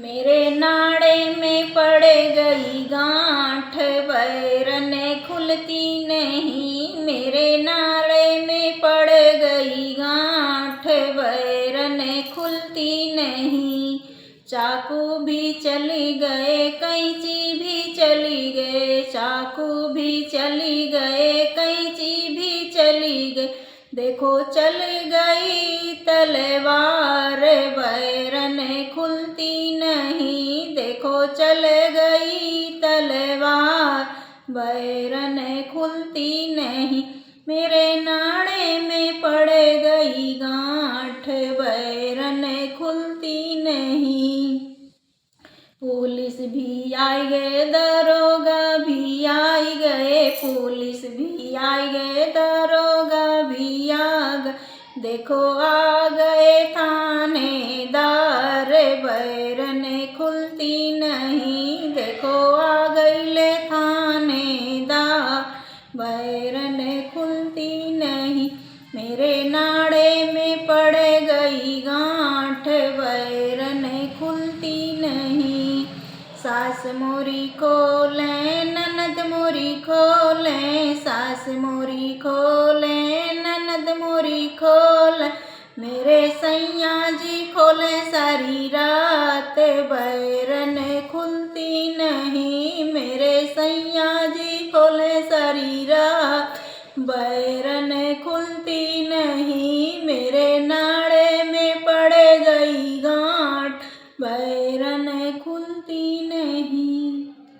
मेरे नाड़े में पड़ गई गांठ, बैरन खुलती नहीं। मेरे नाड़े में पड़ गई गांठ, बैरन खुलती नहीं। चाकू भी चली गए, कैंची भी चली गए, चाकू भी चली गए, कैंची भी चली गई। देखो चल गई तलवार, बैरन खुलती नहीं। देखो चल गई तलवार, बैरन खुलती नहीं। मेरे नाड़े में पड़ गई गांठ, बैरन खुलती नहीं। पुलिस भी आई गए, दरोगा भी आई गए, पुलिस भी आई गए, दरोगा भी आ गए। देखो आ गए थानेदार, बैरन खुलती नहीं। देखो आ गए थानेदार, बैरन खुलती नहीं। मेरे नाड़े में पड़ गई गांठ, बैरन खुलती नहीं। सास मोरी खोले, ननद मोरी खोले, सास मोरी खोले, ननद मोरी खोले। मेरे सैया जी खोले सारी रात, बैरन खुलती नहीं। मेरे सैया जी खोले सारी रात, बैरन